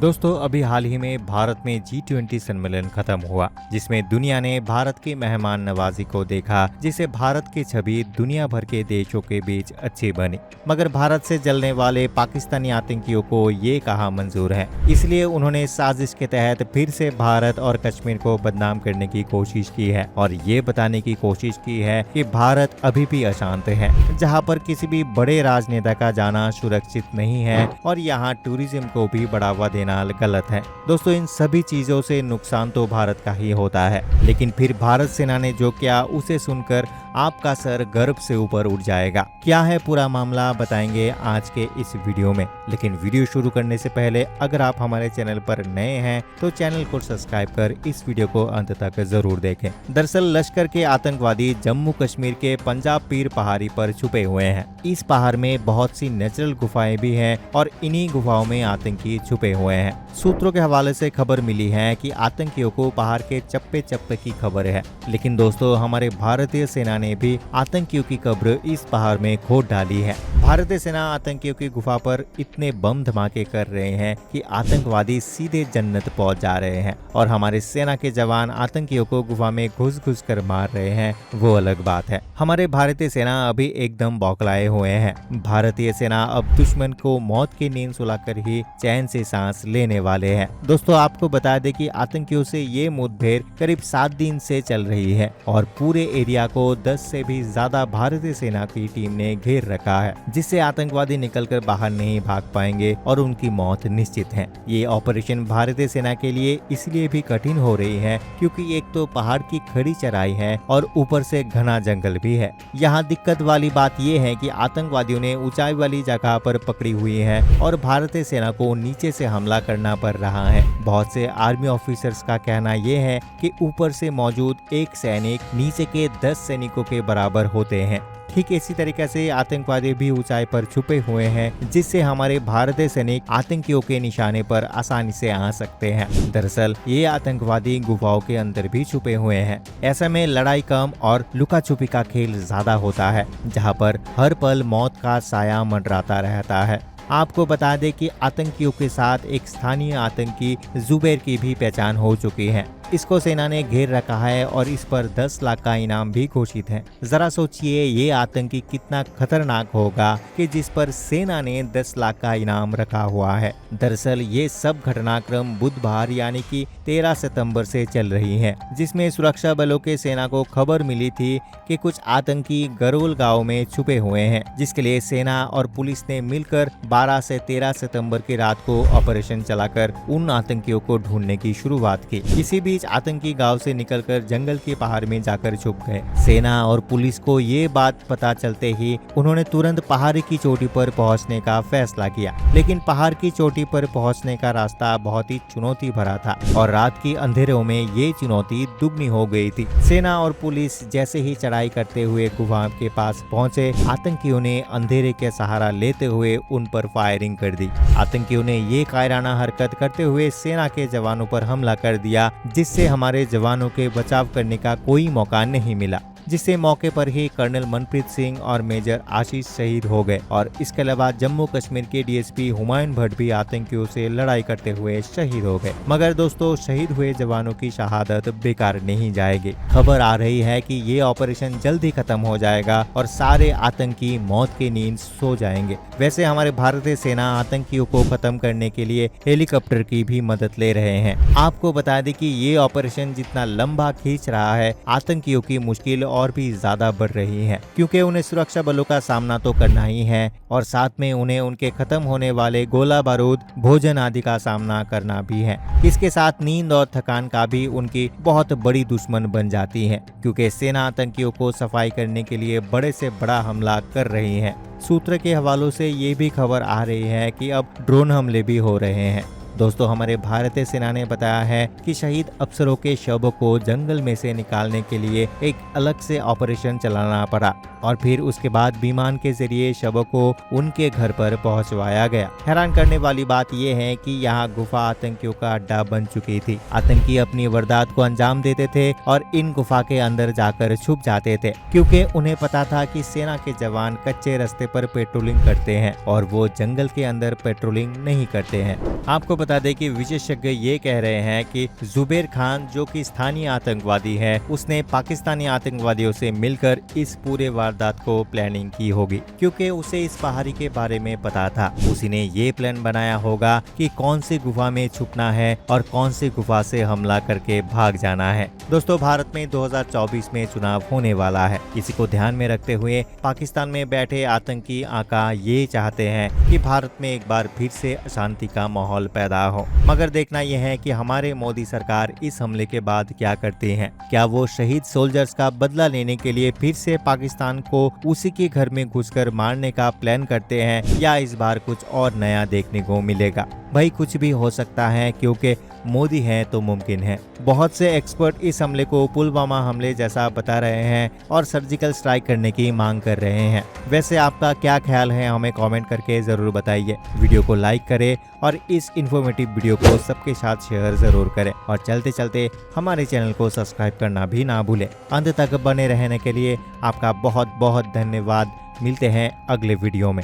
दोस्तों अभी हाल ही में भारत में G20 सम्मेलन खत्म हुआ, जिसमें दुनिया ने भारत की मेहमान नवाजी को देखा, जिससे भारत की छवि दुनिया भर के देशों के बीच अच्छी बनी। मगर भारत से जलने वाले पाकिस्तानी आतंकियों को ये कहाँ मंजूर है, इसलिए उन्होंने साजिश के तहत फिर से भारत और कश्मीर को बदनाम करने की कोशिश की है और ये बताने की कोशिश की है कि भारत अभी भी अशांत है, जहाँ पर किसी भी बड़े राजनेता का जाना सुरक्षित नहीं है और यहाँ टूरिज्म को भी बढ़ावा देना गलत है। दोस्तों इन सभी चीजों से नुकसान तो भारत का ही होता है, लेकिन फिर भारत सेना ने जो किया उसे सुनकर आपका सर गर्व से ऊपर उठ जाएगा। क्या है पूरा मामला बताएंगे आज के इस वीडियो में। लेकिन वीडियो शुरू करने से पहले अगर आप हमारे चैनल पर नए हैं तो चैनल को सब्सक्राइब कर इस वीडियो को अंत तक जरूर देखें। दरअसल लश्कर के आतंकवादी जम्मू कश्मीर के पंजाब पीर पहाड़ी पर छुपे हुए हैं। इस पहाड़ में बहुत सी नेचुरल गुफाएं भी हैं और इन्हीं गुफाओं में आतंकी छुपे हुए हैं। सूत्रों के हवाले से खबर मिली है कि आतंकियों को पहाड़ के चप्पे चप्पे की खबर है, लेकिन दोस्तों हमारे भारतीय सेना ने भी आतंकियों की कब्र इस पहाड़ में खोद डाली है। भारतीय सेना आतंकियों की गुफा पर इतने बम धमाके कर रहे हैं कि आतंकवादी सीधे जन्नत पहुंच जा रहे हैं और हमारे सेना के जवान आतंकियों को गुफा में घुस घुस कर मार रहे हैं, वो अलग बात है। हमारे भारतीय सेना अभी एकदम बौखलाए हुए हैं। भारतीय सेना अब दुश्मन को मौत की नींद सुलाकर ही चैन से सांस लेने वाले हैं। दोस्तों आपको बता दें कि आतंकियों से ये मुठभेड़ करीब 7 दिन से चल रही है और पूरे एरिया को 10 से भी ज्यादा भारतीय सेना की टीम ने घेर रखा है, जिससे आतंकवादी निकलकर बाहर नहीं भाग पाएंगे और उनकी मौत निश्चित है। ये ऑपरेशन भारतीय सेना के लिए इसलिए भी कठिन हो रही है क्योंकि एक तो पहाड़ की खड़ी चढ़ाई है और ऊपर से घना जंगल भी है। यहाँ दिक्कत वाली बात ये है कि आतंकवादियों ने ऊंचाई वाली जगह पर पकड़ी हुई है और भारतीय सेना को नीचे से हमला करना पड़ रहा है। बहुत से आर्मी ऑफिसर्स का कहना यह है कि ऊपर से मौजूद एक सैनिक नीचे के 10 सैनिकों के बराबर होते हैं। ठीक इसी तरीके से आतंकवादी भी ऊंचाई पर छुपे हुए हैं, जिससे हमारे भारतीय सैनिक आतंकियों के निशाने पर आसानी से आ सकते हैं। दरअसल ये आतंकवादी गुफाओं के अंदर भी छुपे हुए हैं। ऐसे में लड़ाई कम और लुका छुपी का खेल ज्यादा होता है, जहां पर हर पल मौत का साया मंडराता रहता है। आपको बता दें कि आतंकियों के साथ एक स्थानीय आतंकी जुबैर की भी पहचान हो चुकी है। इसको सेना ने घेर रखा है और इस पर 10 लाख का इनाम भी घोषित है। जरा सोचिए ये आतंकी कितना खतरनाक होगा कि जिस पर सेना ने 10 लाख का इनाम रखा हुआ है। दरअसल ये सब घटनाक्रम बुधवार यानी कि 13 सितंबर से चल रही है, जिसमें सुरक्षा बलों के सेना को खबर मिली थी कि कुछ आतंकी गरोल गांव में छुपे हुए हैं, जिसके लिए सेना और पुलिस ने मिलकर 12 से 13 सितंबर की रात को ऑपरेशन चलाकर उन आतंकियों को ढूंढने की शुरुआत की। इसी बीच आतंकी गांव से निकलकर जंगल के पहाड़ में जाकर छुप गए। सेना और पुलिस को ये बात पता चलते ही उन्होंने तुरंत पहाड़ की चोटी पर पहुंचने का फैसला किया, लेकिन पहाड़ की चोटी पर पहुंचने का रास्ता बहुत ही चुनौती भरा था और रात की अंधेरों में ये चुनौती दुगनी हो गई थी। सेना और पुलिस जैसे ही चढ़ाई करते हुए गुफा के पास पहुंचे, आतंकियों ने अंधेरे के सहारा लेते हुए उन पर फायरिंग कर दी। आतंकियों ने ये कायराना हरकत करते हुए सेना के जवानों पर हमला कर दिया, जिससे हमारे जवानों के बचाव करने का कोई मौका नहीं मिला, जिससे मौके पर ही कर्नल मनप्रीत सिंह और मेजर आशीष शहीद हो गए और इसके अलावा जम्मू कश्मीर के डीएसपी हुमायूं भट्ट भी आतंकियों से लड़ाई करते हुए शहीद हो गए। मगर दोस्तों शहीद हुए जवानों की शहादत बेकार नहीं जाएगी। खबर आ रही है कि ये ऑपरेशन जल्द ही खत्म हो जाएगा और सारे आतंकी मौत की नींद सो जाएंगे। वैसे हमारे भारतीय सेना आतंकियों को खत्म करने के लिए हेलीकॉप्टर की भी मदद ले रहे हैं। आपको बता दें कि ये ऑपरेशन जितना लंबा खींच रहा है, आतंकियों की मुश्किल और भी ज्यादा बढ़ रही है, क्योंकि उन्हें सुरक्षा बलों का सामना तो करना ही है और साथ में उन्हें उनके खत्म होने वाले गोला बारूद, भोजन आदि का सामना करना भी है। इसके साथ नींद और थकान का भी उनकी बहुत बड़ी दुश्मन बन जाती है, क्योंकि सेना आतंकियों को सफाई करने के लिए बड़े से बड़ा हमला कर रही है। सूत्र के हवालों से ये भी खबर आ रही है कि अब ड्रोन हमले भी हो रहे हैं। दोस्तों हमारे भारतीय सेना ने बताया है कि शहीद अफसरों के शवों को जंगल में से निकालने के लिए एक अलग से ऑपरेशन चलाना पड़ा और फिर उसके बाद विमान के जरिए शवों को उनके घर पर पहुंचवाया गया। हैरान करने वाली बात यह है कि यहाँ गुफा आतंकियों का अड्डा बन चुकी थी। आतंकी अपनी वारदात को अंजाम देते थे और इन गुफा के अंदर जाकर छुप जाते थे, क्योंकि उन्हें पता था कि सेना के जवान कच्चे रास्ते पर पेट्रोलिंग करते हैं और वो जंगल के अंदर पेट्रोलिंग नहीं करते हैं। आपको बता दें कि विशेषज्ञ ये कह रहे हैं कि जुबैर खान जो कि स्थानीय आतंकवादी है, उसने पाकिस्तानी आतंकवादियों से मिलकर इस पूरे वारदात को प्लानिंग की होगी, क्योंकि उसे इस पहाड़ी के बारे में पता था। उसी ने ये प्लान बनाया होगा कि कौन सी गुफा में छुपना है और कौन सी गुफा से हमला करके भाग जाना है। दोस्तों, भारत में 2024 में चुनाव होने वाला है। इसी को ध्यान में रखते हुए पाकिस्तान में बैठे आतंकी आका ये चाहते हैं कि भारत में एक बार फिर से अशांति का माहौल पैदा हो। मगर देखना यह है कि हमारे मोदी सरकार इस हमले के बाद क्या करती है। क्या वो शहीद सोल्जर्स का बदला लेने के लिए फिर से पाकिस्तान को उसी के घर में घुसकर मारने का प्लान करते हैं, या इस बार कुछ और नया देखने को मिलेगा। भाई कुछ भी हो सकता है, क्योंकि मोदी है तो मुमकिन है। बहुत से एक्सपर्ट इस हमले को पुलवामा हमले जैसा बता रहे हैं और सर्जिकल स्ट्राइक करने की मांग कर रहे हैं। वैसे आपका क्या ख्याल है, हमें कमेंट करके जरूर बताइए। वीडियो को लाइक करें और इस इंफॉर्मेटिव वीडियो को सबके साथ शेयर जरूर करें, और चलते चलते हमारे चैनल को सब्सक्राइब करना भी ना भूलें। अंत तक बने रहने के लिए आपका बहुत बहुत धन्यवाद। मिलते हैं अगले वीडियो में।